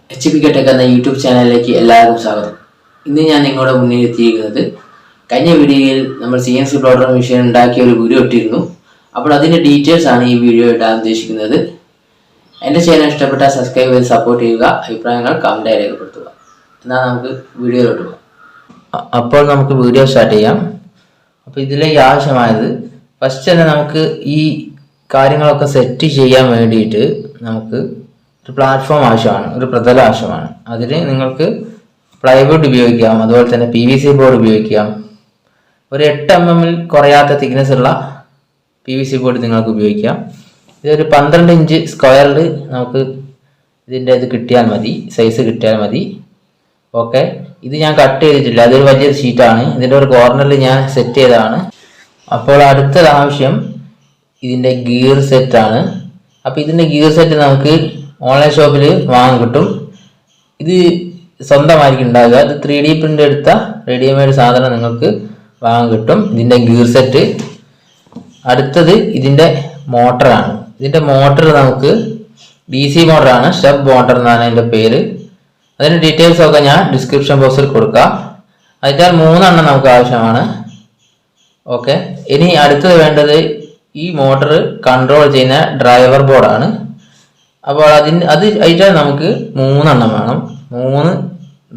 HPK Tech എന്ന YouTube ചാനലിലേക്ക് എല്ലാവർക്കും സ്വാഗതം. ഇന്ന് ഞാൻ നിങ്ങളുടെ മുന്നിൽ എത്തിയിരിക്കുന്നത് കഴിഞ്ഞ വീഡിയോയിൽ നമ്മൾ CNC പ്ലോട്ടർ മെഷീൻ ഉണ്ടാക്കിയ ഒരു വീഡിയോ ഇട്ടിരുന്നു. അപ്പോൾ അതിൻ്റെ ഡീറ്റെയിൽസ് ആണ് ഈ വീഡിയോ ഇടാൻ ഉദ്ദേശിക്കുന്നത്. എൻ്റെ ചാനൽ ഇഷ്ടപ്പെട്ടാൽ സബ്സ്ക്രൈബ് ചെയ്ത് സപ്പോർട്ട് ചെയ്യുക, അഭിപ്രായങ്ങൾ കമൻറ്റായി രേഖപ്പെടുത്തുക. എന്നാൽ നമുക്ക് വീഡിയോയിലോട്ട് പോകാം. അപ്പോൾ നമുക്ക് വീഡിയോ സ്റ്റാർട്ട് ചെയ്യാം. അപ്പോൾ ഇതിലേക്ക് ആവശ്യമായത് ഫസ്റ്റ് തന്നെ നമുക്ക് ഈ കാര്യങ്ങളൊക്കെ സെറ്റ് ചെയ്യാൻ വേണ്ടിയിട്ട് നമുക്ക് ഒരു പ്ലാറ്റ്ഫോം ആവശ്യമാണ്, ഒരു പ്രതലം ആവശ്യമാണ്. അതിന് നിങ്ങൾക്ക് പ്ലൈവുഡ് ഉപയോഗിക്കാം, അതുപോലെ തന്നെ PVC ബോർഡ് ഉപയോഗിക്കാം. ഒരു 8 mm കുറയാത്ത തിക്നെസ് ഉള്ള PVC ബോർഡ് നിങ്ങൾക്ക് ഉപയോഗിക്കാം. ഇതൊരു 12 ഇഞ്ച് സ്ക്വയറിൽ നമുക്ക് ഇതിൻ്റെ ഇത് കിട്ടിയാൽ മതി, സൈസ് കിട്ടിയാൽ മതി. ഓക്കെ, ഇത് ഞാൻ കട്ട് ചെയ്തിട്ടില്ല, അതൊരു വലിയ ഷീറ്റാണ്. ഇതിൻ്റെ ഒരു കോർണറിൽ ഞാൻ സെറ്റ് ചെയ്തതാണ്. അപ്പോൾ അടുത്തത് ആവശ്യം ഇതിൻ്റെ ഗിയർ സെറ്റാണ്. അപ്പോൾ ഇതിൻ്റെ ഗിയർ സെറ്റ് നമുക്ക് ഓൺലൈൻ ഷോപ്പിൽ വാങ്ങാൻ കിട്ടും. ഇത് സ്വന്തമായിരിക്കും ഉണ്ടാകുക. ഇത് 3D പ്രിൻ്റ് എടുത്ത റെഡിമെയ്ഡ് സാധനം നിങ്ങൾക്ക് വാങ്ങാൻ കിട്ടും, ഇതിൻ്റെ ഗിയർ സെറ്റ്. അടുത്തത് ഇതിൻ്റെ മോട്ടറാണ്. ഇതിൻ്റെ മോട്ടർ നമുക്ക് DC മോട്ടറാണ്, സ്റ്റെപ്പ് മോട്ടർ എന്നാണ് അതിൻ്റെ പേര്. അതിൻ്റെ ഡീറ്റെയിൽസ് ഒക്കെ ഞാൻ ഡിസ്ക്രിപ്ഷൻ ബോക്സിൽ കൊടുക്കാം. അതിൽ 3 എണ്ണം നമുക്ക് ആവശ്യമാണ്. ഓക്കെ, ഇനി അടുത്തത് വേണ്ടത് ഈ മോട്ടർ കൺട്രോൾ ചെയ്യുന്ന ഡ്രൈവർ ബോർഡാണ്. അപ്പോൾ അതിൽ നമുക്ക് 3 എണ്ണം വേണം. 3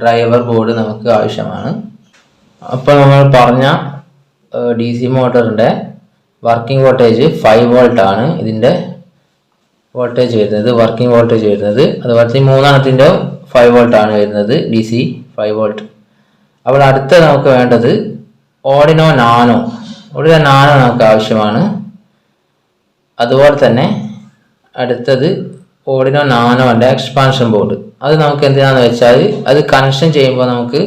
ഡ്രൈവർ ബോർഡ് നമുക്ക് ആവശ്യമാണ്. അപ്പോൾ നമ്മൾ പറഞ്ഞ DC മോട്ടറിൻ്റെ വർക്കിംഗ് വോൾട്ടേജ് 5 വോൾട്ട് ആണ്. ഇതിൻ്റെ വോൾട്ടേജ് വരുന്നത്, വർക്കിംഗ് വോൾട്ടേജ് വരുന്നത്. അതുപോലെ 3 എണ്ണത്തിൻ്റെ 5 വോൾട്ട് ആണ് വരുന്നത്, DC 5 വോൾട്ട്. അപ്പോൾ അടുത്ത നമുക്ക് വേണ്ടത് ഓർഡിനോ നാനോ നമുക്ക് ആവശ്യമാണ്. അതുപോലെ തന്നെ അടുത്തത് ഓർഡിനോ നാനോൻ്റെ എക്സ്പാൻഷൻ ബോർഡ്. അത് നമുക്ക് എന്തിനാണെന്ന് വെച്ചാൽ അത് കണക്ഷൻ ചെയ്യുമ്പോൾ നമുക്ക്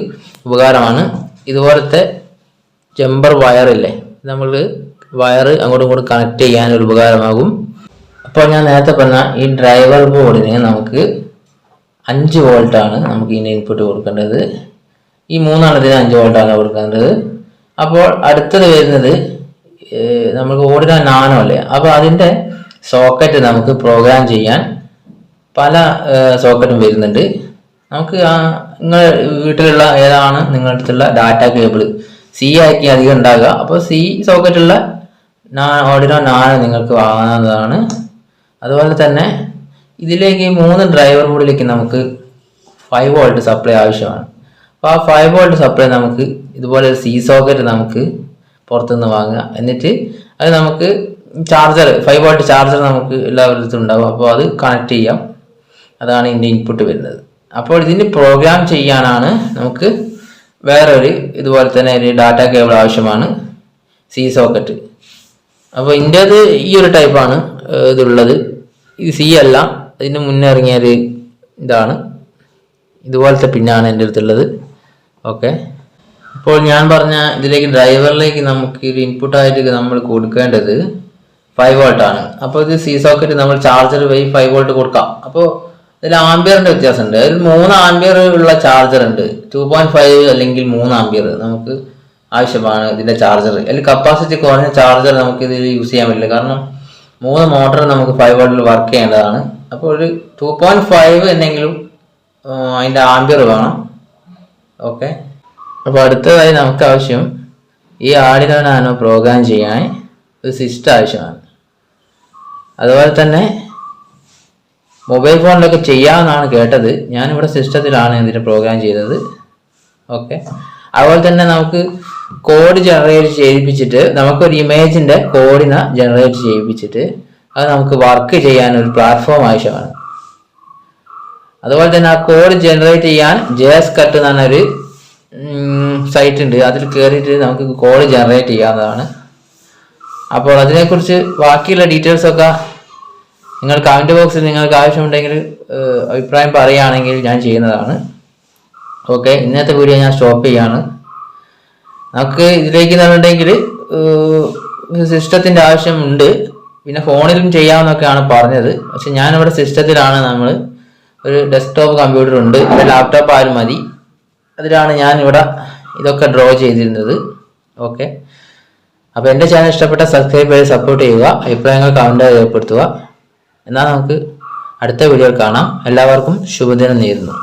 ഉപകാരമാണ്. ഇതുപോലത്തെ ജമ്പർ വയറില്ലേ, നമ്മൾ വയർ അങ്ങോട്ടും ഇങ്ങോട്ടും കണക്ട് ചെയ്യാൻ ഒരു ഉപകാരമാകും. അപ്പോൾ ഞാൻ നേരത്തെ പറഞ്ഞ ഈ ഡ്രൈവർ ബോർഡിന് നമുക്ക് 5 വോൾട്ടാണ് നമുക്ക് ഇതിൻ്റെ ഇൻപുട്ട് കൊടുക്കേണ്ടത്. ഈ 3 എണ്ണത്തിന് 5 വോൾട്ടാണ് കൊടുക്കേണ്ടത്. അപ്പോൾ അടുത്തത് വരുന്നത് നമുക്ക് ഓർഡിനോ നാനോ അല്ലേ, അപ്പോൾ അതിൻ്റെ സോക്കറ്റ് നമുക്ക് പ്രോഗ്രാം ചെയ്യാൻ പല സോക്കറ്റും വരുന്നുണ്ട്. നമുക്ക് നിങ്ങളുടെ വീട്ടിലുള്ള ഏതാണ് നിങ്ങളുടെ അടുത്തുള്ള ഡാറ്റ കേബിൾ, C ആയിരിക്കും അധികം ഉണ്ടാകുക. അപ്പോൾ C സോക്കറ്റുള്ള ഓർഡിനോ നാനോ നിങ്ങൾക്ക് വാങ്ങാവുന്നതാണ്. അതുപോലെ തന്നെ ഇതിലേക്ക് 3 ഡ്രൈവർ ബോർഡിലേക്ക് നമുക്ക് 5 വോൾട്ട് സപ്ലൈ ആവശ്യമാണ്. അപ്പോൾ ആ 5 വോൾട്ട് സപ്ലൈ നമുക്ക് ഇതുപോലെ ഒരു C സോക്കറ്റ് നമുക്ക് പുറത്തുനിന്ന് വാങ്ങുക. എന്നിട്ട് അത് നമുക്ക് ചാർജർ 5 വോൾട്ട് ചാർജർ നമുക്ക് എല്ലാവരുടെ ഉണ്ടാകും. അപ്പോൾ അത് കണക്ട് ചെയ്യാം. അതാണ് ഇതിൻ്റെ ഇൻപുട്ട് വരുന്നത്. അപ്പോൾ ഇതിന് പ്രോഗ്രാം ചെയ്യാനാണ് നമുക്ക് വേറൊരു ഇതുപോലെ തന്നെ ഒരു ഡാറ്റ കേബിൾ ആവശ്യമാണ്, C സോക്കറ്റ്. അപ്പോൾ ഇതിൻ്റേത് ഈ ഒരു ടൈപ്പാണ് ഇതുള്ളത്. ഇത് C അല്ല, ഇതിന് മുന്നേ ഇറങ്ങിയൊരു ഇതാണ്, ഇതുപോലത്തെ പിന്നാണ് എൻ്റെ അടുത്തുള്ളത്. ഓക്കെ, അപ്പോൾ ഞാൻ പറഞ്ഞ ഇതിലേക്ക് ഡ്രൈവറിലേക്ക് നമുക്ക് ഒരു ഇൻപുട്ടായിട്ട് നമ്മൾ കൊടുക്കേണ്ടത് 5 വോൾട്ട് ആണ്. അപ്പോൾ ഇത് C സോക്കറ്റ് നമ്മൾ ചാർജർ വഴി 5 വോൾട്ട് കൊടുക്കാം. അപ്പോൾ ഇതിൽ ആംബിയറിൻ്റെ വ്യത്യാസമുണ്ട്. അതിൽ 3 ആംബിയർ ഉള്ള ചാർജർ ഉണ്ട്, 2.5 അല്ലെങ്കിൽ 3 ആംബിയർ നമുക്ക് ആവശ്യമാണ് ഇതിൻ്റെ ചാർജർ. അതിൽ കപ്പാസിറ്റി കുറഞ്ഞ ചാർജർ നമുക്ക് ഇതിൽ യൂസ് ചെയ്യാൻ പറ്റില്ല, കാരണം 3 മോട്ടർ നമുക്ക് 5 വോൾട്ടിൽ വർക്ക് ചെയ്യേണ്ടതാണ്. അപ്പോൾ ഒരു 2.5 എന്തെങ്കിലും അതിൻ്റെ ആംബിയർ വേണം. ഓക്കെ, അപ്പോൾ അടുത്തതായി നമുക്ക് ആവശ്യം ഈ ആർഡിനോ നാനോ പ്രോഗ്രാം ചെയ്യാൻ ഒരു സിസ്റ്റം ആവശ്യമാണ്. അതുപോലെ തന്നെ മൊബൈൽ ഫോണിലൊക്കെ ചെയ്യാമെന്നാണ് കേട്ടത്. ഞാനിവിടെ സിസ്റ്റത്തിലാണ് ഇതിൻ്റെ പ്രോഗ്രാം ചെയ്തത്. ഓക്കെ, അതുപോലെ തന്നെ നമുക്ക് കോഡ് ജനറേറ്റ് ചെയ്യിപ്പിച്ചിട്ട് നമുക്കൊരു ഇമേജിൻ്റെ കോഡിനെ ജനറേറ്റ് ചെയ്യിപ്പിച്ചിട്ട് അത് നമുക്ക് വർക്ക് ചെയ്യാൻ ഒരു പ്ലാറ്റ്ഫോം ആവശ്യമാണ്. അതുപോലെ തന്നെ ആ കോഡ് ജനറേറ്റ് ചെയ്യാൻ JS കട്ട് എന്ന് പറഞ്ഞൊരു സൈറ്റ് ഉണ്ട്, അതിൽ കയറിയിട്ട് നമുക്ക് കോഡ് ജനറേറ്റ് ചെയ്യാവുന്നതാണ്. അപ്പോൾ അതിനെക്കുറിച്ച് ബാക്കിയുള്ള ഡീറ്റെയിൽസൊക്കെ നിങ്ങൾ കമൻറ്റ് ബോക്സിൽ നിങ്ങൾക്ക് ആവശ്യമുണ്ടെങ്കിൽ അഭിപ്രായം പറയുകയാണെങ്കിൽ ഞാൻ ചെയ്യുന്നതാണ്. ഓക്കെ, ഇന്നത്തെ വീഡിയോ ഞാൻ സ്റ്റോപ്പ് ചെയ്യാണ്. നമുക്ക് ഇതിലേക്ക് എന്നുണ്ടെങ്കിൽ സിസ്റ്റത്തിൻ്റെ ആവശ്യമുണ്ട്, പിന്നെ ഫോണിലും ചെയ്യാമെന്നൊക്കെയാണ് പറഞ്ഞത്. പക്ഷെ ഞാനിവിടെ സിസ്റ്റത്തിലാണ്, നമ്മൾ ഒരു ഡെസ്ക്ടോപ്പ് കമ്പ്യൂട്ടർ ഉണ്ട്, ഒരു ലാപ്ടോപ്പ് ആയാലും മതി, അതിലാണ് ഞാനിവിടെ ഇതൊക്കെ ഡ്രോ ചെയ്തിരുന്നത്. ഓക്കെ, അപ്പോൾ എൻ്റെ ചാനൽ ഇഷ്ടപ്പെട്ട സബ്സ്ക്രൈബ് ചെയ്ത് സപ്പോർട്ട് ചെയ്യുക, അഭിപ്രായങ്ങൾ കമൻറ്റ് രേഖപ്പെടുത്തുക. എന്നാൽ നമുക്ക് അടുത്ത വീഡിയോയിൽ കാണാം. എല്ലാവർക്കും ശുഭദിനം നേരുന്നു.